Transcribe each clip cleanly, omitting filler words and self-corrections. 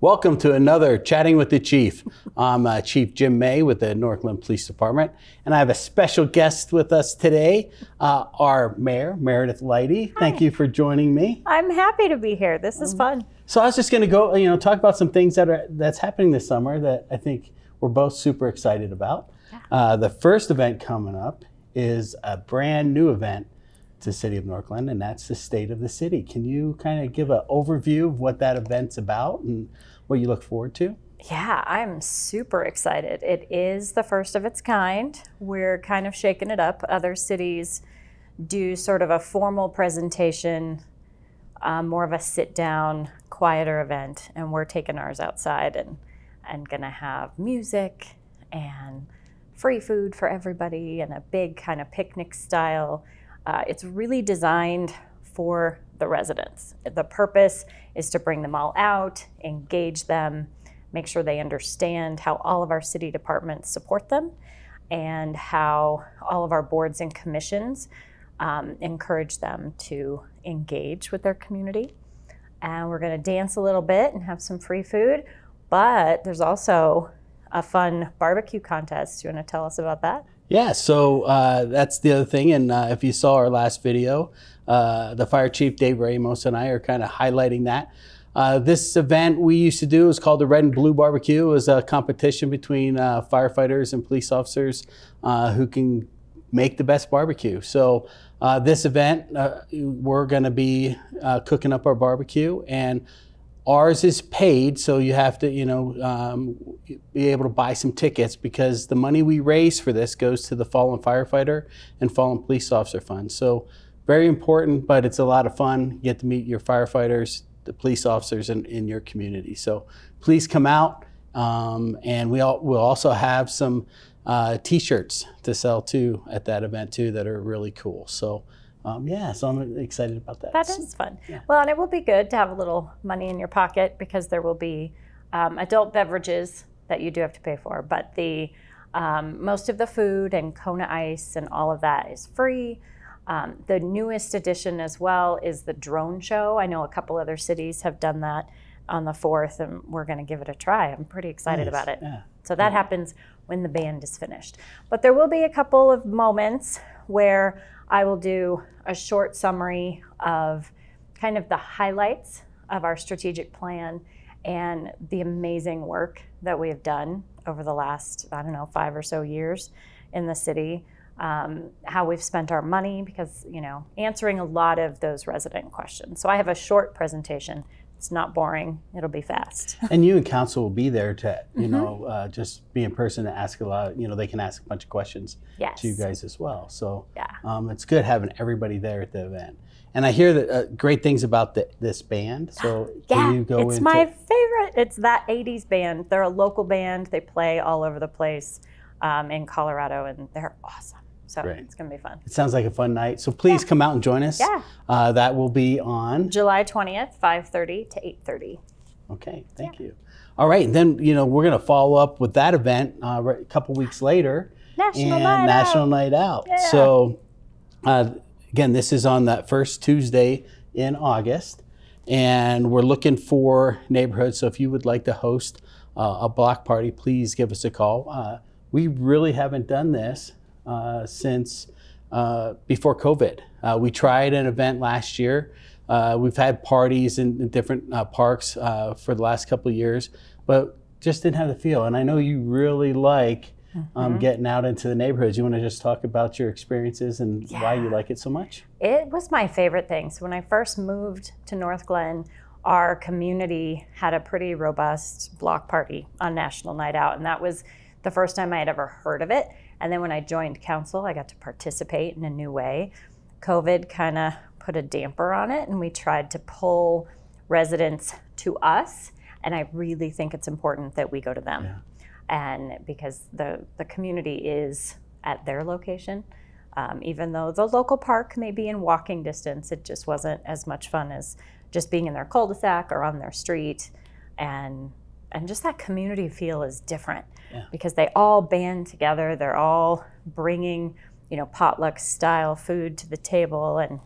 Welcome to another Chatting with the Chief. I'm Chief Jim May with the Northglenn Police Department, and I have a special guest with us today, our Mayor, Meredith Leighty. Thank you for joining me. I'm happy to be here. This is fun. So I was just going to go, talk about some things that's happening this summer that I think we're both super excited about. Yeah. The first event coming up is a brand new event to the City of Northglenn, and that's the State of the City. Can you kind of give an overview of what that event's about and what you look forward to? Yeah, I'm super excited. It is the first of its kind. We're kind of shaking it up. Other cities do sort of a formal presentation, more of a sit-down, quieter event, and we're taking ours outside and gonna have music and free food for everybody and a big kind of picnic style. It's really designed for the residents. The purpose is to bring them all out, engage them, make sure they understand how all of our city departments support them and how all of our boards and commissions encourage them to engage with their community. And we're gonna dance a little bit and have some free food, but there's also a fun barbecue contest. You wanna tell us about that? Yeah, so that's the other thing, and if you saw our last video, the Fire Chief Dave Ramos and I are kind of highlighting that. This event we used to do is called the Red and Blue Barbecue. It was a competition between firefighters and police officers who can make the best barbecue. So this event, we're going to be cooking up our barbecue, and ours is paid, so you have to, be able to buy some tickets because the money we raise for this goes to the Fallen Firefighter and Fallen Police Officer Fund. So very important, but it's a lot of fun. You get to meet your firefighters, the police officers in your community. So please come out, and we'll also have some t-shirts to sell too at that event too that are really cool. So so I'm excited about that. That is fun. Yeah. Well, and it will be good to have a little money in your pocket because there will be adult beverages that you do have to pay for, but the most of the food and Kona ice and all of that is free. The newest addition as well is the drone show. I know a couple other cities have done that on the 4th, and we're going to give it a try. I'm pretty excited about it. Yeah. So that happens when the band is finished. But there will be a couple of moments where I will do a short summary of kind of the highlights of our strategic plan and the amazing work that we have done over the last, 5 or so years in the city, how we've spent our money, because, answering a lot of those resident questions. So I have a short presentation. It's not boring. It'll be fast. And you and council will be there to, just be in person and ask a lot. They can ask a bunch of questions to you guys as well. So it's good having everybody there at the event. And I hear that great things about this band. So can you go into... It's my favorite. It's that 80s band. They're a local band. They play all over the place in Colorado, and they're awesome. So it's going to be fun. It sounds like a fun night. So please come out and join us. Yeah. That will be on July 20th, 5:30 to 8:30. Okay, thank you. All right, and then we're going to follow up with that event a couple weeks later. National Night Out. Yeah. So again, this is on that first Tuesday in August, and we're looking for neighborhoods. So if you would like to host a block party, please give us a call. We really haven't done this since before COVID. We tried an event last year. We've had parties in different parks for the last couple of years, but just didn't have the feel. And I know you really like getting out into the neighborhoods. You want to just talk about your experiences and why you like it so much? It was my favorite thing. So when I first moved to Northglenn, our community had a pretty robust block party on National Night Out, and that was the first time I had ever heard of it. And then when I joined council, I got to participate in a new way. COVID kind of put a damper on it, and we tried to pull residents to us. And I really think it's important that we go to them. Yeah. And because the community is at their location, even though the local park may be in walking distance, it just wasn't as much fun as just being in their cul-de-sac or on their street. And just that community feel is different because they all band together. They're all bringing, potluck style food to the table, and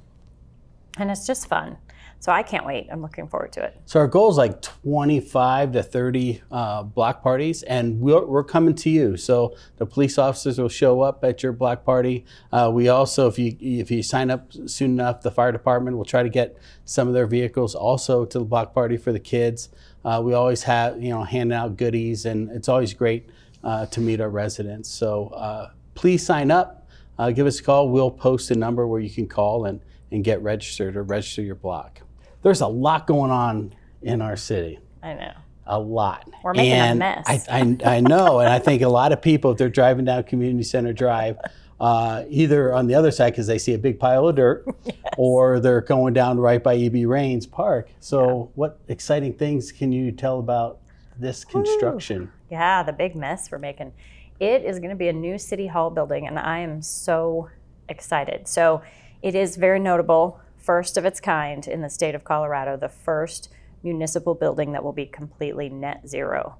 it's just fun. So I can't wait. I'm looking forward to it. So our goal is like 25 to 30 block parties, and we're coming to you. So the police officers will show up at your block party. We also, if you sign up soon enough, the fire department will try to get some of their vehicles also to the block party for the kids. We always have, handing out goodies, and it's always great to meet our residents. So please sign up. Give us a call. We'll post a number where you can call and get registered or register your block. There's a lot going on in our city. I know. A lot. We're making a mess. I know, and I think a lot of people, if they're driving down Community Center Drive, either on the other side because they see a big pile of dirt, yes, or they're going down right by E.B. Raines Park. So what exciting things can you tell about this construction? Yeah, the big mess we're making. It is going to be a new City Hall building, and I am so excited. So it is very notable. First of its kind in the state of Colorado, the first municipal building that will be completely net zero,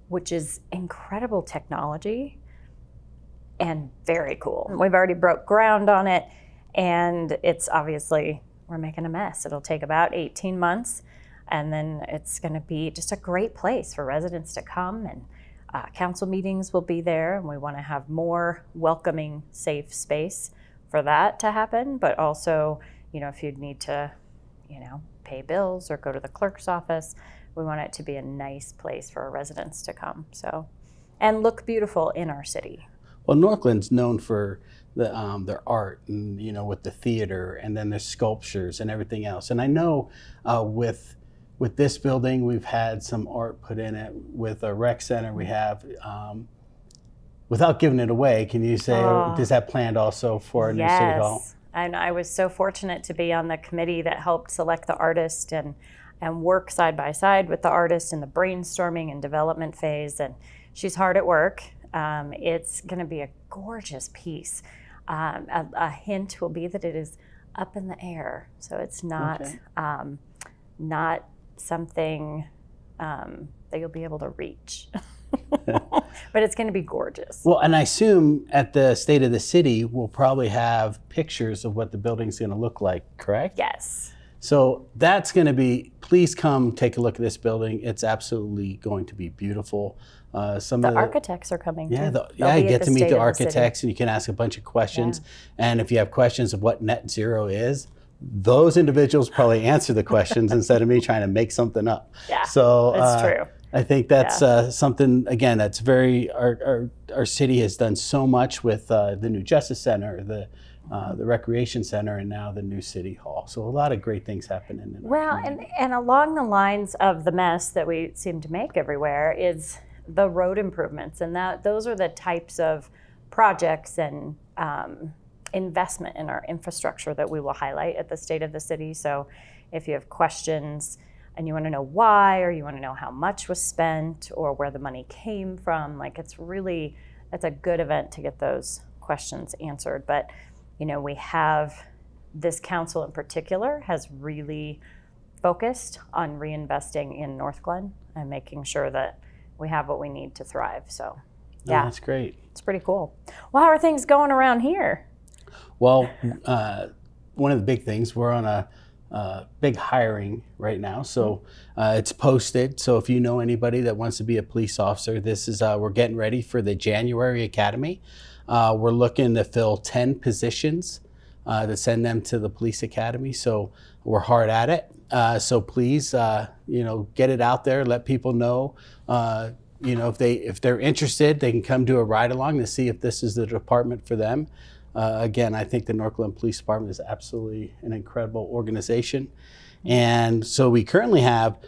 which is incredible technology and very cool. We've already broke ground on it, and it's obviously, we're making a mess. It'll take about 18 months, and then it's going to be just a great place for residents to come, and council meetings will be there, and we want to have more welcoming, safe space for that to happen, but also, if you'd need to, pay bills or go to the clerk's office, we want it to be a nice place for our residents to come. So, and look beautiful in our city. Well, Northglenn's known for their art, and with the theater, and then their sculptures and everything else. And I know with this building, we've had some art put in it. With our rec center, we have. Without giving it away, can you say, is that planned also for a new City Hall? Yes, and I was so fortunate to be on the committee that helped select the artist and work side by side with the artist in the brainstorming and development phase, and she's hard at work. It's going to be a gorgeous piece. A hint will be that it is up in the air, so it's not not something that you'll be able to reach. But it's going to be gorgeous. Well, and I assume at the State of the City, we'll probably have pictures of what the building's going to look like, correct? Yes. So that's going to be, please come take a look at this building. It's absolutely going to be beautiful. The architects are coming too. You get to meet the architects, and you can ask a bunch of questions. Yeah. And if you have questions of what net zero is, those individuals probably answer the questions instead of me trying to make something up. Yeah, so that's true. I think that's something, again, that's very, our city has done so much with the new Justice Center, the Recreation Center, and now the new City Hall. So a lot of great things happening. And along the lines of the mess that we seem to make everywhere is the road improvements. And those are the types of projects and investment in our infrastructure that we will highlight at the State of the City. So if you have questions, and you want to know why, or you want to know how much was spent, or where the money came from, it's a good event to get those questions answered. But, we have, this council in particular has really focused on reinvesting in Northglenn and making sure that we have what we need to thrive. So, yeah. That's great. It's pretty cool. Well, how are things going around here? Well, one of the big things, we're on a big hiring right now, so it's posted. So if you know anybody that wants to be a police officer, this is we're getting ready for the January Academy. We're looking to fill 10 positions to send them to the police academy. So we're hard at it. So please, get it out there. Let people know. If they're interested, they can come do a ride along to see if this is the department for them. Again, I think the Northglenn Police Department is absolutely an incredible organization. And so we currently have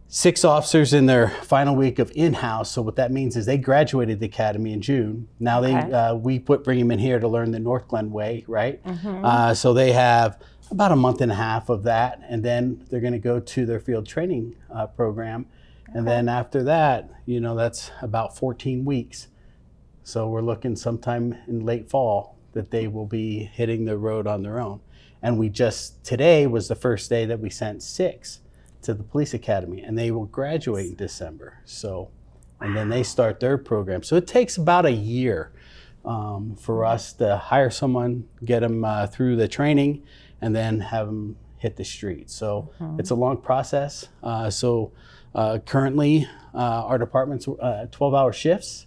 6 officers in their final week of in-house. So what that means is they graduated the academy in June. Now we bring them in here to learn the Northglenn way, right? Mm-hmm. So they have about a month and a half of that, and then they're going to go to their field training program. And then after that, that's about 14 weeks. So we're looking sometime in late fall that they will be hitting the road on their own. And today was the first day that we sent 6 to the police academy, and they will graduate in December. So, and then they start their program. So it takes about a year for us to hire someone, get them through the training, and then have them hit the street. So it's a long process. Currently our department's 12-hour shifts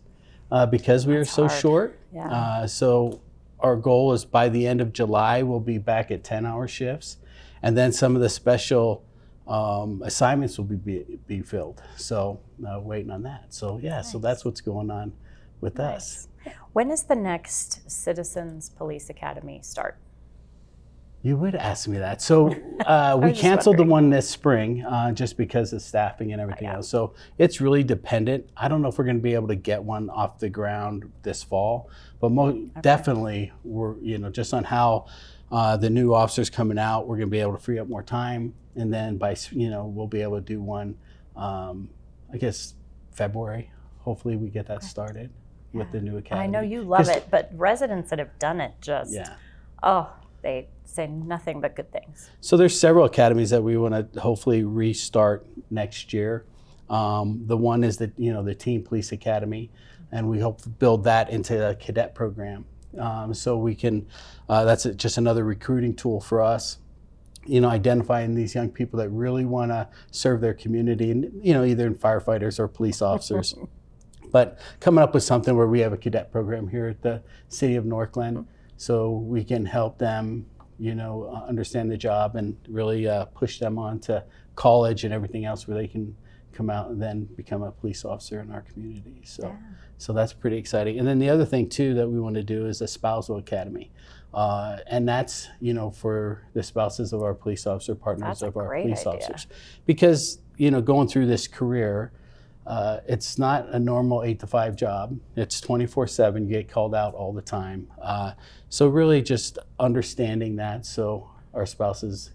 because we are so short. Yeah. So our goal is by the end of July, we'll be back at 10-hour shifts. And then some of the special assignments will be filled. So waiting on that. So yeah, so that's what's going on with us. When does the next Citizens Police Academy start? You would ask me that. So we canceled the one this spring just because of staffing and everything else. So it's really dependent. I don't know if we're going to be able to get one off the ground this fall, but definitely we're, you know, just on how the new officers coming out, we're going to be able to free up more time. And then by, you know, we'll be able to do one, I guess, February. Hopefully we get that started with the new academy. I know you love it, but residents that have done it just, they say nothing but good things. So there's several academies that we want to hopefully restart next year. The one is the, you know, the Teen Police Academy, and we hope to build that into a cadet program. So we can, that's just another recruiting tool for us, you know, identifying these young people that really want to serve their community, and, you know, either in firefighters or police officers. But coming up with something where we have a cadet program here at the city of Northglenn, so we can help them, you know, understand the job and really push them on to college and everything else where they can come out and then become a police officer in our community. So, so that's pretty exciting. And then the other thing too that we want to do is a spousal academy. And that's, you know, for the spouses of our police officer partners, of our police officers. Because, you know, going through this career, it's not a normal 8-to-5 job. It's 24/7. You get called out all the time. So really just understanding that, so our spouses,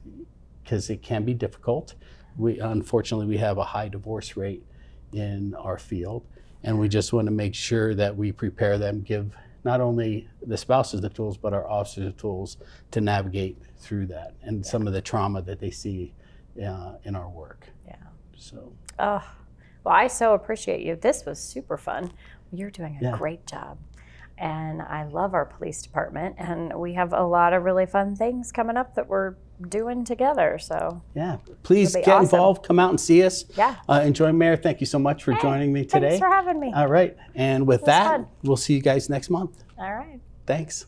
because it can be difficult. Unfortunately, we have a high divorce rate in our field, and we just want to make sure that we prepare them, give not only the spouses the tools, but our officers the tools to navigate through that and some of the trauma that they see in our work. Yeah. So. Well, I so appreciate you. This was super fun. You're doing a great job. And I love our police department. And we have a lot of really fun things coming up that we're doing together. So yeah, please get involved. Come out and see us. Yeah. Enjoy. Mayor, thank you so much for joining me today. Thanks for having me. All right. And with that, we'll see you guys next month. All right. Thanks.